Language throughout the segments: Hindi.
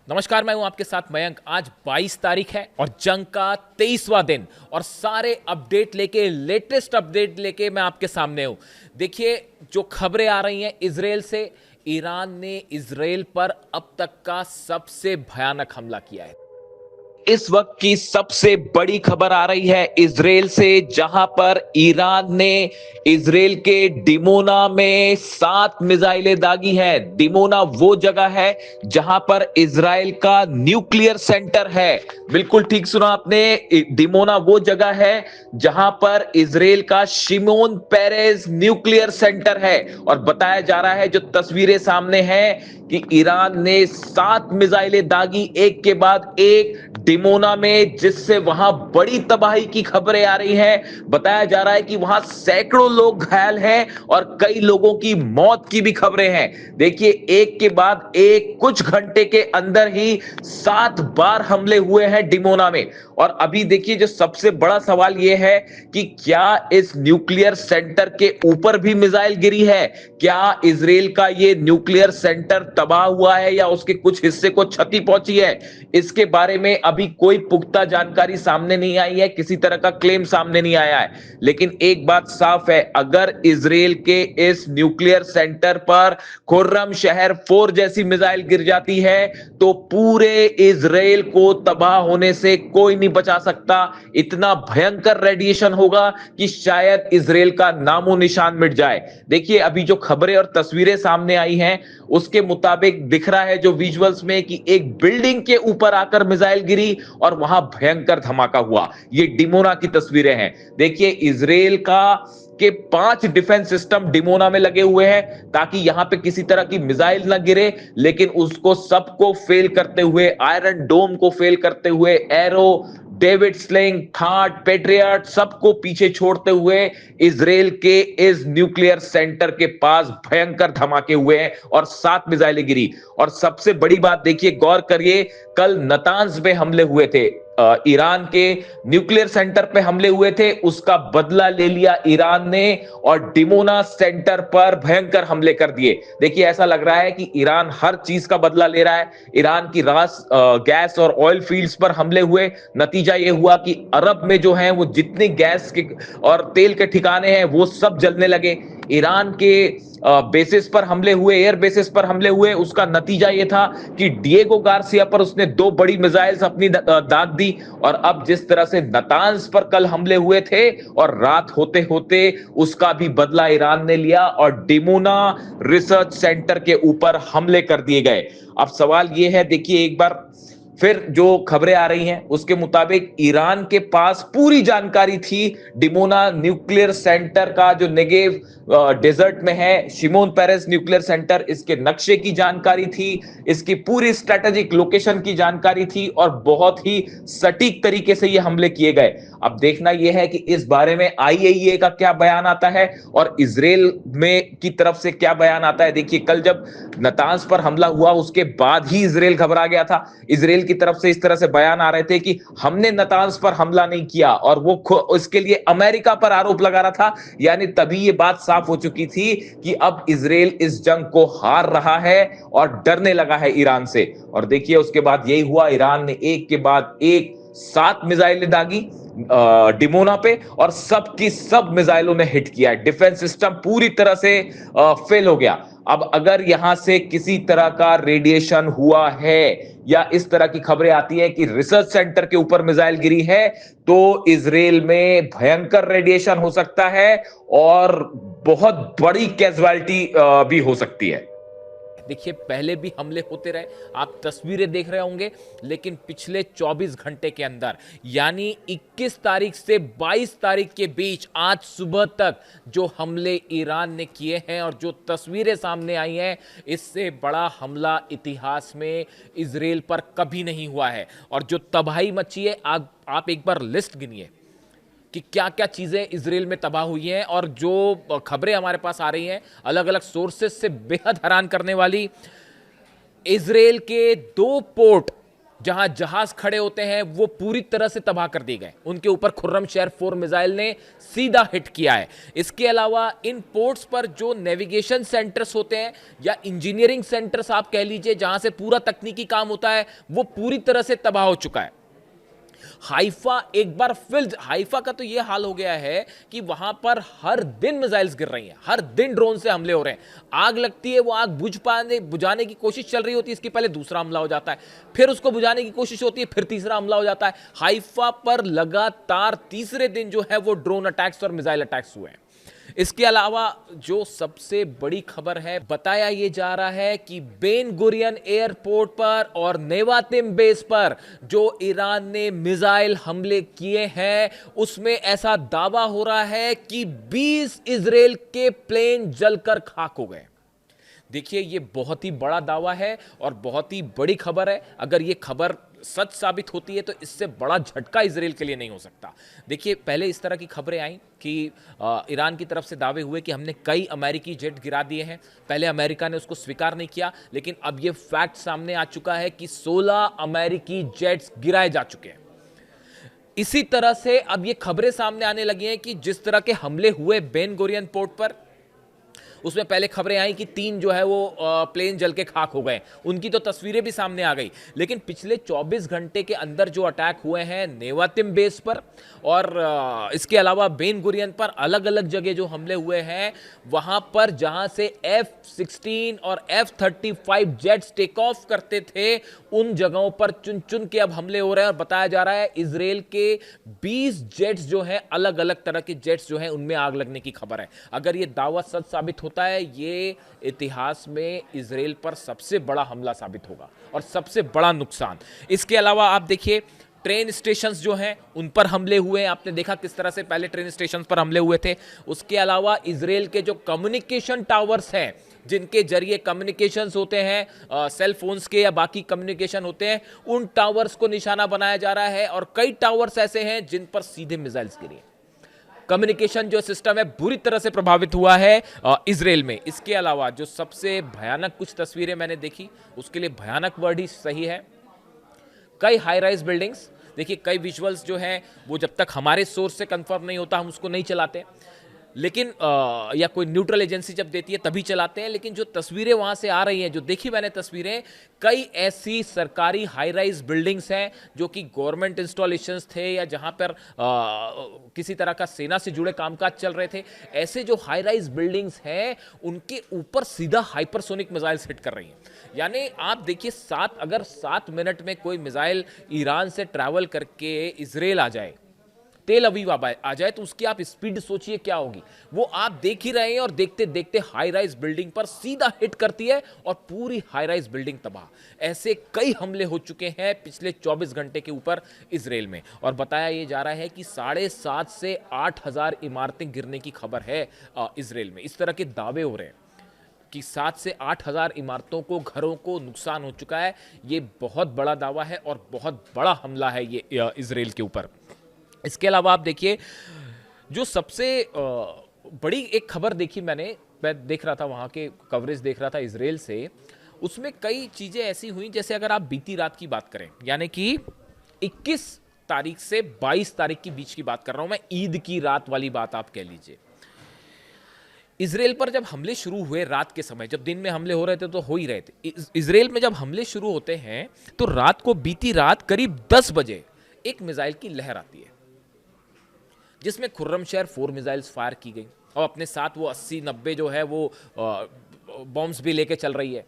नमस्कार, मैं हूं आपके साथ मयंक। आज 22 तारीख है और जंग का 23वां दिन और सारे अपडेट लेके लेटेस्ट अपडेट लेके मैं आपके सामने हूं। देखिए, जो खबरें आ रही हैं इजराइल से, ईरान ने इजराइल पर अब तक का सबसे भयानक हमला किया है। इस वक्त की सबसे बड़ी खबर आ रही है इजराइल से, जहां पर ईरान ने इजराइल के डिमोना में 7 मिसाइलें दागी हैं। डिमोना वो जगह है जहां पर इजराइल का न्यूक्लियर सेंटर है। बिल्कुल ठीक सुना आपने, डिमोना वो जगह है जहां पर इजराइल का शिमोन पेरेज न्यूक्लियर सेंटर है। और बताया जा रहा है, जो तस्वीरें सामने हैं, कि ईरान ने 7 मिसाइलें दागी एक के बाद एक डिमोना में, जिससे वहां बड़ी तबाही की खबरें आ रही हैं। बताया जा रहा है कि वहां सैकड़ों लोग घायल हैं और कई लोगों की मौत की भी खबरें हैं। देखिए, एक के बाद एक कुछ घंटे के अंदर ही 7 बार हमले हुए हैं डिमोना में। और अभी देखिए, जो सबसे बड़ा सवाल यह है कि क्या इस न्यूक्लियर सेंटर के ऊपर भी मिसाइल गिरी है? क्या इजराइल का यह न्यूक्लियर सेंटर तबाह हुआ है या उसके कुछ हिस्से को क्षति पहुंची है? इसके बारे में अभी कोई पुख्ता जानकारी सामने नहीं आई है, किसी तरह का क्लेम सामने नहीं आया है। लेकिन एक बात साफ है, अगर इजराइल के इस न्यूक्लियर सेंटर पर खुर्रम शहर 4 जैसी मिसाइल गिर जाती है तो पूरे इजराइल को तबाह होने से कोई नहीं बचा सकता। इतना भयंकर रेडिएशन होगा कि शायद इजराइल का नामो निशान मिट जाए। देखिए, अभी जो खबरें और तस्वीरें सामने आई हैं उसके मुताबिक दिख रहा है, जो विजुअल्स में, कि एक बिल्डिंग के ऊपर आकर मिसाइल गिरी और वहां भयंकर धमाका हुआ। ये डिमोना की तस्वीरें हैं। देखिए, इजराइल का के 5 डिफेंस सिस्टम डिमोना में लगे हुए हैं ताकि यहां पे किसी तरह की मिसाइल ना गिरे, लेकिन उसको सबको फेल करते हुए, आयरन डोम को फेल करते हुए, arrow, David sling, third, patriot, सबको पीछे छोड़ते हुए इजराइल के इस न्यूक्लियर सेंटर के पास भयंकर धमाके हुए हैं और 7 मिसाइलें गिरी। और सबसे बड़ी बात देखिए, गौर करिए, कल नतांज पे हमले हुए थे, ईरान के न्यूक्लियर सेंटर पे हमले हुए थे, उसका बदला ले लिया ईरान ने और डिमोना सेंटर पर भयंकर हमले कर दिए। देखिए, ऐसा लग रहा है कि ईरान हर चीज का बदला ले रहा है। ईरान की गैस और ऑयल फील्ड्स पर हमले हुए, नतीजा यह हुआ कि अरब में जो है वो जितने गैस के और तेल के ठिकाने हैं वो सब जलने लगे। ईरान के बेसिस पर हमले हुए, एयर बेसिस पर हमले हुए, उसका नतीजा यह था कि डिएगो गार्सिया पर उसने 2 बड़ी मिसाइल्स अपनी दाग दी। और अब जिस तरह से नतांज पर कल हमले हुए थे और रात होते होते उसका भी बदला ईरान ने लिया और डिमोना रिसर्च सेंटर के ऊपर हमले कर दिए गए। अब सवाल यह है, देखिए एक बार फिर जो खबरें आ रही हैं उसके मुताबिक ईरान के पास पूरी जानकारी थी डिमोना न्यूक्लियर सेंटर का, जो नेगेव डेजर्ट में है, शिमोन पेरेस न्यूक्लियर सेंटर, इसके नक्शे की जानकारी थी, इसकी पूरी स्ट्रेटेजिक लोकेशन की जानकारी थी और बहुत ही सटीक तरीके से ये हमले किए गए। अब देखना यह है कि इस बारे में आईएईए का क्या बयान आता है और इजराइल में की तरफ से क्या बयान आता है। देखिए, कल जब नतांज पर हमला हुआ उसके बाद ही इजराइल घबरा गया था। इजराइल की तरफ से इस तरह से बयान आ रहे थे कि हमने नतांज पर हमला नहीं किया, और वो इसके लिए अमेरिका पर आरोप लगा रहा था। यानी तभी ये बात साफ हो चुकी थी कि अब इजराइल इस जंग को हार रहा है और डरने लगा है ईरान से। और देखिए, उसके बाद यही हुआ, ईरान ने एक के बाद एक 7 मिसाइलें दागी डिमोना पे और सब की सब मिसाइलों ने हिट किया है। डिफेंस सिस्टम पूरी तरह से फेल हो गया। अब अगर यहां से किसी तरह का रेडिएशन हुआ है या इस तरह की खबरें आती हैं कि रिसर्च सेंटर के ऊपर मिसाइल गिरी है, तो इजराइल में भयंकर रेडिएशन हो सकता है और बहुत बड़ी कैजुअलिटी भी हो सकती है। देखिए, पहले भी हमले होते रहे, आप तस्वीरें देख रहे होंगे, लेकिन पिछले 24 घंटे के अंदर यानी 21 तारीख से 22 तारीख के बीच आज सुबह तक जो हमले ईरान ने किए हैं और जो तस्वीरें सामने आई हैं, इससे बड़ा हमला इतिहास में इजराइल पर कभी नहीं हुआ है। और जो तबाही मची है, आप एक बार लिस्ट गिनिए कि क्या क्या चीज़ें इजराइल में तबाह हुई हैं। और जो खबरें हमारे पास आ रही हैं अलग अलग सोर्सेस से, बेहद हैरान करने वाली, इजराइल के 2 पोर्ट जहां जहाज खड़े होते हैं वो पूरी तरह से तबाह कर दिए गए। उनके ऊपर खुर्रमशहर 4 मिसाइल ने सीधा हिट किया है। इसके अलावा इन पोर्ट्स पर जो नेविगेशन सेंटर्स होते हैं या इंजीनियरिंग सेंटर्स आप कह लीजिए, जहां से पूरा तकनीकी काम होता है, वो पूरी तरह से तबाह हो चुका है। हाइफा एक बार फिर, हाइफा का तो यह हाल हो गया है कि वहां पर हर दिन मिसाइल्स गिर रही हैं, हर दिन ड्रोन से हमले हो रहे हैं। आग लगती है, वो आग बुझाने की कोशिश चल रही होती है, इसके पहले दूसरा हमला हो जाता है, फिर उसको बुझाने की कोशिश होती है, फिर तीसरा हमला हो जाता है। हाइफा पर लगातार तीसरे दिन जो है वो ड्रोन अटैक्स और मिसाइल अटैक्स हुए हैं। इसके अलावा जो सबसे बड़ी खबर है, बताया यह जा रहा है कि बेन गुरियन एयरपोर्ट पर और नेवातिम बेस पर जो ईरान ने मिसाइल हमले किए हैं, उसमें ऐसा दावा हो रहा है कि 20 इजराइल के प्लेन जलकर खाक हो गए। देखिए, ये बहुत ही बड़ा दावा है और बहुत ही बड़ी खबर है। अगर ये खबर सच साबित होती है तो इससे बड़ा झटका इजराइल के लिए नहीं हो सकता। देखिए, पहले इस तरह की खबरें आई कि ईरान की तरफ से दावे हुए कि हमने कई अमेरिकी जेट गिरा दिए हैं। पहले अमेरिका ने उसको स्वीकार नहीं किया, लेकिन अब ये फैक्ट सामने आ चुका है कि 16 अमेरिकी जेट्स गिराए जा चुके हैं। इसी तरह से अब ये खबरें सामने आने लगी हैं कि जिस तरह के हमले हुए बेन गुरियन पोर्ट पर, उसमें पहले खबरें आई कि 3 जो है वो प्लेन जल के खाक हो गए। उनकी तो तस्वीरें भी सामने आ गई। लेकिन पिछले 24 घंटे के अंदर जो अटैक हुए हैं नेवातिम बेस पर और इसके अलावा बेन गुरियन पर, अलग अलग जगह जो हमले हुए हैं, वहां पर जहां से F-16 और F-35 जेट्स टेक ऑफ करते थे, उन जगहों पर चुन चुन के अब हमले हो रहे हैं। और बताया जा रहा है इजराइल के 20 जेट्स जो हैं, अलग अलग तरह के जेट्स जो हैं, उनमें आग लगने की खबर है। अगर ये दावा सच साबित होता है, ये इतिहास में इजराइल पर सबसे बड़ा हमला साबित होगा और सबसे बड़ा नुकसान। इसके अलावा आप देखिए, ट्रेन स्टेशंस जो हैं उन पर हमले हुए हैं। आपने देखा किस तरह से पहले ट्रेन स्टेशंस पर हमले हुए थे। उसके अलावा इजराइल के जो कम्युनिकेशन टावर्स हैं, जिनके जरिए कम्युनिकेशंस होते हैं, सेल फोन्स के या बाकी कम्युनिकेशन होते हैं, उन टावर्स को निशाना बनाया जा रहा है। और कई टावर्स ऐसे हैं जिन पर सीधे मिसाइल्स गिरे। कम्युनिकेशन जो सिस्टम है बुरी तरह से प्रभावित हुआ है इजराइल में। इसके अलावा जो सबसे भयानक कुछ तस्वीरें मैंने देखी, उसके लिए भयानक वर्ड ही सही है, कई हाई राइज बिल्डिंग्स। देखिए, कई विजुअल्स जो हैं वो जब तक हमारे सोर्स से कंफर्म नहीं होता हम उसको नहीं चलाते, लेकिन या कोई न्यूट्रल एजेंसी जब देती है तभी चलाते हैं। लेकिन जो तस्वीरें वहां से आ रही हैं, जो देखी मैंने तस्वीरें, कई ऐसी सरकारी हाई राइज बिल्डिंग्स हैं जो कि गवर्नमेंट इंस्टॉलेशंस थे या जहां पर किसी तरह का सेना से जुड़े कामकाज चल रहे थे। ऐसे जो हाई राइज बिल्डिंग्स हैं, उनके ऊपर सीधा हाइपरसोनिक मिसाइल्स हिट कर रही हैं। यानी आप देखिए, अगर 7 मिनट में कोई मिसाइल ईरान से ट्रैवल करके इजराइल आ जाए, तेल अवीव आ जाए, तो उसकी आप स्पीड सोचिए क्या होगी। वो आप देख ही रहे हैं और देखते देखते हाई राइज बिल्डिंग पर सीधा हिट करती है और पूरी हाई राइज बिल्डिंग तबाह। ऐसे कई हमले हो चुके हैं पिछले 24 घंटे के ऊपर इजराइल में। और बताया यह जा रहा है कि 7,500 से 8,000 इमारतें गिरने की खबर है इजराइल में। इस तरह के दावे हो रहे हैं कि 7 से 8,000 इमारतों को, घरों को नुकसान हो चुका है। ये बहुत बड़ा दावा है और बहुत बड़ा हमला है ये इजराइल के ऊपर। इसके अलावा आप देखिए, जो सबसे बड़ी एक खबर देखी मैं देख रहा था, वहाँ के कवरेज देख रहा था इजराइल से, उसमें कई चीज़ें ऐसी हुई, जैसे अगर आप बीती रात की बात करें, यानी कि 21 तारीख से 22 तारीख के बीच की बात कर रहा हूँ मैं, ईद की रात वाली बात आप कह लीजिए। इजराइल पर जब हमले शुरू हुए रात के समय, जब दिन में हमले हो रहे थे तो हो ही रहे थे, इजराइल में जब हमले शुरू होते हैं तो रात को, बीती रात करीब 10 बजे एक मिसाइल की लहर आती है, जिसमें खुर्रमशहर 4 मिसाइल्स फायर की गई और अपने साथ वो 80-90 जो है वो बॉम्ब्स भी लेके चल रही है,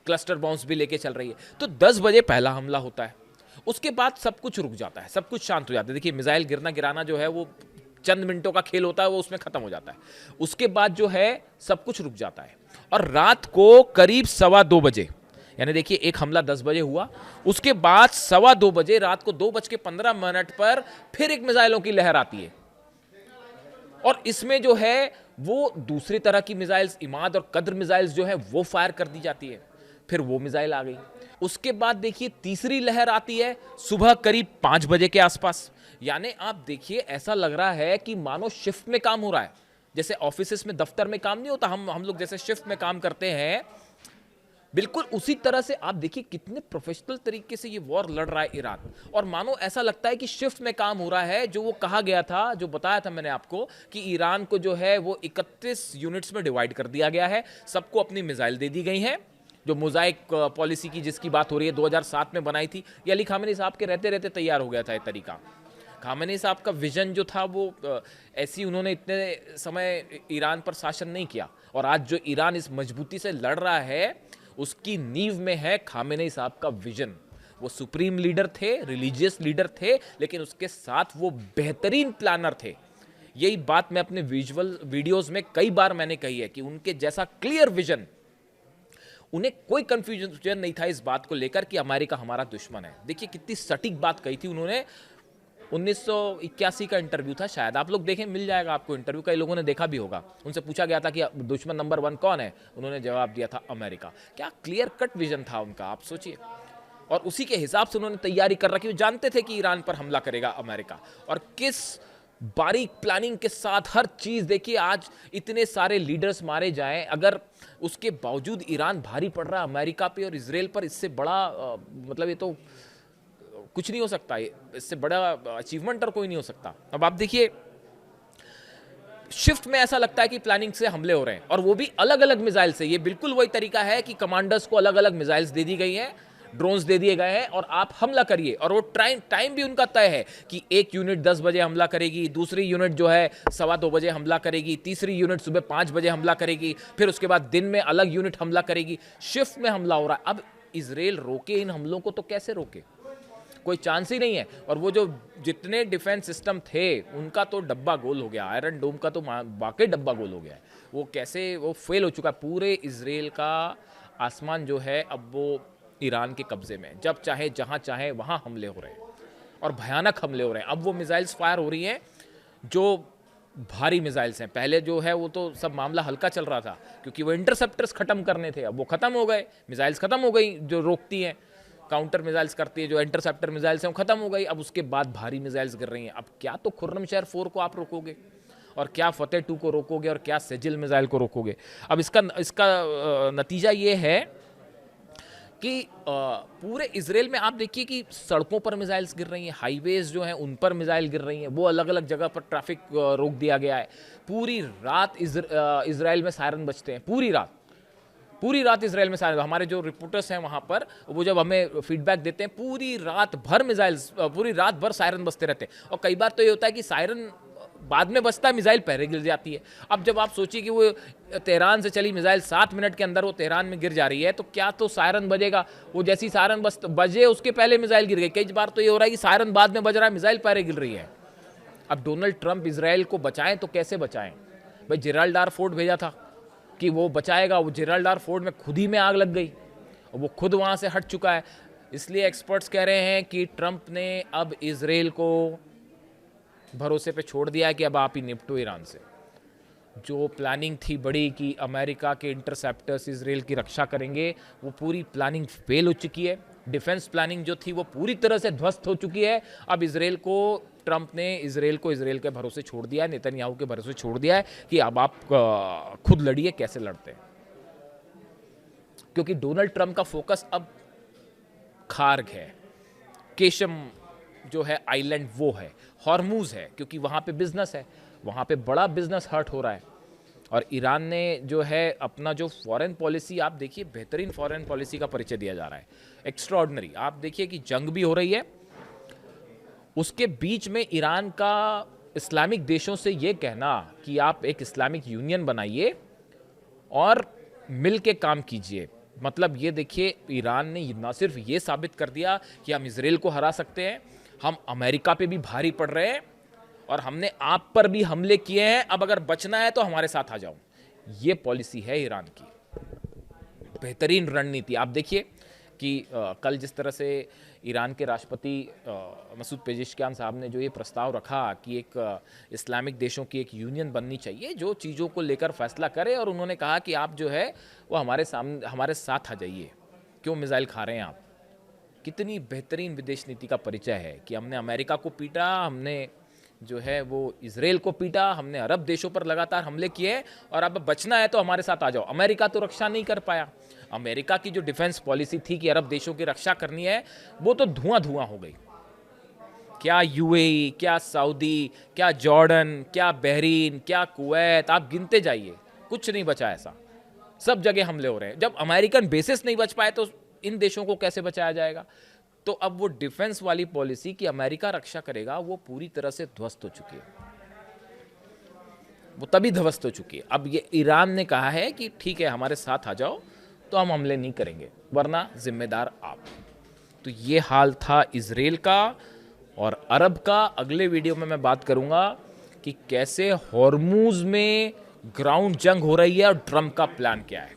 क्लस्टर बॉम्ब्स भी लेके चल रही है। तो 10 बजे पहला हमला होता है। उसके बाद सब कुछ रुक जाता है, सब कुछ शांत हो जाता है। देखिए, मिसाइल गिरना गिराना जो है वो चंद मिनटों का खेल होता है, वो उसमें खत्म हो जाता है। उसके बाद जो है सब कुछ रुक जाता है और रात को करीब 2:15 बजे, यानी देखिए एक हमला 10 बजे हुआ, उसके बाद 2:15 बजे, रात को 2:15 पर फिर एक मिसाइलों की लहर आती है। और इसमें जो है वो दूसरी तरह की मिसाइल्स, इमाद और कद्र मिसाइल्स जो है वो फायर कर दी जाती है। फिर वो मिसाइल आ गई। उसके बाद देखिए तीसरी लहर आती है सुबह करीब 5 बजे के आसपास। यानी आप देखिए, ऐसा लग रहा है कि मानो शिफ्ट में काम हो रहा है। जैसे ऑफिस में, दफ्तर में काम नहीं होता, हम लोग जैसे शिफ्ट में काम करते हैं, बिल्कुल उसी तरह से आप देखिए कितने प्रोफेशनल तरीके से ये वॉर लड़ रहा है ईरान, और मानो ऐसा लगता है कि शिफ्ट में काम हो रहा है। जो वो कहा गया था, जो बताया था मैंने आपको कि ईरान को जो है वो 31 यूनिट्स में डिवाइड कर दिया गया है, सबको अपनी मिसाइल दे दी गई हैं। जो मोजाइक पॉलिसी की जिसकी बात हो रही है 2007 में बनाई थी, ये अली खामेनी साहब के रहते रहते तैयार हो गया था ये तरीका। खामेनी साहब का विजन जो था वो ऐसी, उन्होंने इतने समय ईरान पर शासन नहीं किया, और आज जो ईरान इस मजबूती से लड़ रहा है उसकी नींव में है खामेनी साहब का विजन। वो सुप्रीम लीडर थे, रिलीजियस लीडर थे, लेकिन उसके साथ वो बेहतरीन प्लानर थे। यही बात मैं अपने विजुअल वीडियोस में कई बार मैंने कही है कि उनके जैसा क्लियर विजन, उन्हें कोई कंफ्यूजन नहीं था इस बात को लेकर कि अमेरिका हमारा दुश्मन है। देखिए कितनी सटीक बात कही थी उन्होंने। 1981 का इंटरव्यू था, शायद आप लोग देखें, मिल जाएगा आपको इंटरव्यू, कई लोगों ने देखा भी होगा। उनसे पूछा गया था कि दुश्मन नंबर 1 कौन है, उन्होंने जवाब दिया था अमेरिका। क्या क्लियर कट विजन था उनका, आप सोचिए। और उसी के हिसाब से उन्होंने तैयारी कर रखी। वो जानते थे कि ईरान पर हमला करेगा अमेरिका, और किस बारीक प्लानिंग के साथ हर चीज। देखिए आज इतने सारे लीडर्स मारे जाएं, अगर उसके बावजूद ईरान भारी पड़ रहा है अमेरिका पे और इसराइल पर, इससे बड़ा मतलब ये तो कुछ नहीं हो सकता, इससे बड़ा अचीवमेंट और कोई नहीं हो सकता। अब आप देखिए शिफ्ट में ऐसा लगता है कि प्लानिंग से हमले हो रहे हैं, और वो भी अलग अलग मिसाइल से। ये बिल्कुल वही तरीका है कि कमांडर्स को अलग अलग मिसाइल्स दे दी गई हैं, ड्रोन्स दे दिए गए हैं, और आप हमला करिए। और वो टाइम भी उनका तय है कि एक यूनिट 10 बजे हमला करेगी, दूसरी यूनिट जो है 2:15 बजे हमला करेगी, तीसरी यूनिट सुबह 5 बजे हमला करेगी, फिर उसके बाद दिन में अलग यूनिट हमला करेगी। शिफ्ट में हमला हो रहा है। अब इसराइल रोके इन हमलों को तो कैसे रोके, कोई चांस ही नहीं है। और वो जो जितने डिफेंस सिस्टम थे उनका तो डब्बा गोल हो गया, आयरन डोम का तो वाकई डब्बा गोल हो गया है। वो कैसे वो फेल हो चुका है। पूरे इसराइल का आसमान जो है अब वो ईरान के कब्जे में, जब चाहे जहां चाहे वहां हमले हो रहे हैं, और भयानक हमले हो रहे हैं। अब वो मिसाइल्स फायर हो रही हैं जो भारी मिसाइल्स हैं। पहले जो है वो तो सब मामला हल्का चल रहा था क्योंकि वो इंटरसेप्टर्स खत्म करने थे, अब वो खत्म हो गए। मिसाइल्स खत्म हो गई जो रोकती हैं, काउंटर मिसाइल्स करती है, जो इंटरसेप्टर मिसाइल्स हैं वो खत्म हो गई। अब उसके बाद भारी मिसाइल्स गिर रही हैं। अब क्या तो खुर्रमशहर 4 को आप रोकोगे, और क्या फतेह 2 को रोकोगे, और क्या सेजिल मिसाइल को रोकोगे। अब इसका नतीजा ये है कि पूरे इसराइल में आप देखिए कि सड़कों पर मिसाइल्स गिर रही हैं, हाईवेज जो हैं उन पर मिसाइल गिर रही हैं, वो अलग अलग जगह पर ट्रैफिक रोक दिया गया है। पूरी रात इसराइल में सायरन बजते हैं, पूरी रात इसराइल में सायरन। हमारे जो रिपोर्टर्स हैं वहाँ पर, वो जब हमें फीडबैक देते हैं, पूरी रात भर सायरन बजते रहते हैं। और कई बार तो ये होता है कि सायरन बाद में बजता है, मिसाइल पहले गिर जाती है। अब जब आप सोचिए कि वो तेहरान से चली मिसाइल 7 मिनट के अंदर वो तेहरान में गिर जा रही है, तो क्या तो सायरन बजेगा। वो जैसी सायरन बजे उसके पहले मिसाइल गिर गई। कई बार तो ये हो रहा है कि सायरन बाद में बज रहा है, मिसाइल पहले गिर रही है। अब डोनाल्ड ट्रंप इसराइल को बचाएं तो कैसे बचाएं भाई। जिब्राल्टार फोर्ट भेजा था कि वो बचाएगा, वो जिब्राल्टार फोर्ट में खुद ही में आग लग गई, और वो खुद वहाँ से हट चुका है। इसलिए एक्सपर्ट्स कह रहे हैं कि ट्रंप ने अब इसराइल को भरोसे पे छोड़ दिया है कि अब आप ही निपटो ईरान से। जो प्लानिंग थी बड़ी कि अमेरिका के इंटरसेप्टर्स इसराइल की रक्षा करेंगे, वो पूरी प्लानिंग फेल हो चुकी है। डिफेंस प्लानिंग जो थी वो पूरी तरह से ध्वस्त हो चुकी है। अब ट्रंप ने इसराइल को इसराइल के भरोसे छोड़ दिया है, नेतन्याहू के भरोसे छोड़ दिया है कि अब आप खुद लड़िए, कैसे लड़ते हैं। क्योंकि डोनाल्ड ट्रंप का फोकस अब खार्ग है, केशम जो है आइलैंड वो है, हॉर्मूज है, क्योंकि वहाँ पे बिजनेस है, वहाँ पे बड़ा बिजनेस हर्ट हो रहा है। और ईरान ने जो है अपना जो फॉरेन पॉलिसी, आप देखिए बेहतरीन फॉरेन पॉलिसी का परिचय दिया जा रहा है, एक्स्ट्राऑर्डिनरी। आप देखिए कि जंग भी हो रही है, उसके बीच में ईरान का इस्लामिक देशों से ये कहना कि आप एक इस्लामिक यूनियन बनाइए और मिल के काम कीजिए। मतलब ये देखिए ईरान ने ना सिर्फ ये साबित कर दिया कि हम इसराइल को हरा सकते हैं, हम अमेरिका पे भी भारी पड़ रहे हैं, और हमने आप पर भी हमले किए हैं, अब अगर बचना है तो हमारे साथ आ जाओ। ये पॉलिसी है ईरान की, बेहतरीन रणनीति। आप देखिए कि कल जिस तरह से ईरान के राष्ट्रपति मसूद पेजेश्कियान साहब ने जो ये प्रस्ताव रखा कि एक इस्लामिक देशों की एक यूनियन बननी चाहिए जो चीज़ों को लेकर फैसला करे, और उन्होंने कहा कि आप जो है वो हमारे साथ आ जाइए, क्यों मिसाइल खा रहे हैं आप। कितनी बेहतरीन विदेश नीति का परिचय है कि हमने अमेरिका को पीटा, हमने जो है वो इजराइल को पीटा, हमने अरब देशों पर लगातार हमले किए, और अब बचना है तो हमारे साथ आ जाओ। अमेरिका तो रक्षा नहीं कर पाया। अमेरिका की जो डिफेंस पॉलिसी थी कि अरब देशों की रक्षा करनी है, वो तो धुआं धुआं हो गई। क्या यूएई, क्या सऊदी, क्या जॉर्डन, क्या बहरीन, क्या कुवैत, आप गिनते जाइए, कुछ नहीं बचा ऐसा। सब जगह हमले हो रहे हैं। जब अमेरिकन बेसिस नहीं बच पाए तो इन देशों को कैसे बचाया जाएगा? तो अब वो डिफेंस वाली पॉलिसी कि अमेरिका रक्षा करेगा, वो पूरी तरह से ध्वस्त हो चुकी है। वो तभी ध्वस्त हो चुकी है। अब ये ईरान ने कहा है कि ठीक है, हमारे साथ आ जाओ तो हम हमले नहीं करेंगे, वरना जिम्मेदार आप। तो ये हाल था इजराइल का और अरब का। अगले वीडियो में मैं बात करूंगा कि कैसे हॉर्मूज में ग्राउंड जंग हो रही है और ट्रम्प का प्लान क्या है।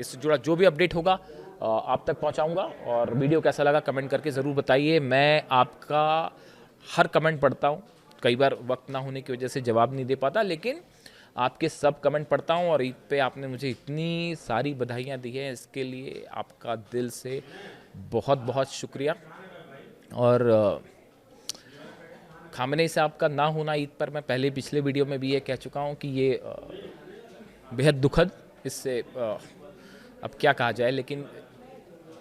इससे जुड़ा जो भी अपडेट होगा आप तक पहुंचाऊंगा। और वीडियो कैसा लगा कमेंट करके ज़रूर बताइए। मैं आपका हर कमेंट पढ़ता हूं। कई बार वक्त ना होने की वजह से जवाब नहीं दे पाता, लेकिन आपके सब कमेंट पढ़ता हूं। और ईद पे आपने मुझे इतनी सारी बधाइयां दी हैं, इसके लिए आपका दिल से बहुत बहुत शुक्रिया। और खामनेई साहब का ना होना ईद पर, मैं पहले पिछले वीडियो में भी ये कह चुका हूँ कि ये बेहद दुखद, इससे अब क्या कहा जाए। लेकिन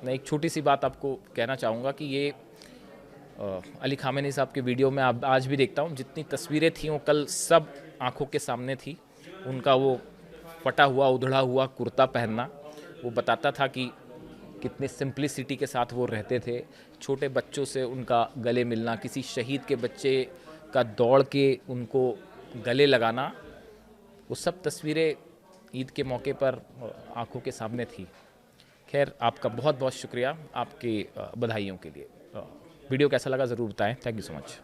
मैं एक छोटी सी बात आपको कहना चाहूँगा कि ये अली खामेनी साहब के वीडियो में अब आज भी देखता हूँ, जितनी तस्वीरें थी वो कल सब आंखों के सामने थी। उनका वो फटा हुआ उधड़ा हुआ कुर्ता पहनना, वो बताता था कि कितने सिंप्लिसिटी के साथ वो रहते थे। छोटे बच्चों से उनका गले मिलना, किसी शहीद के बच्चे का दौड़ के उनको गले लगाना, वो सब तस्वीरें ईद के मौके पर आंखों के सामने थी। खैर, आपका बहुत बहुत शुक्रिया आपकी बधाइयों के लिए। वीडियो कैसा लगा ज़रूर बताएं। Thank you so much.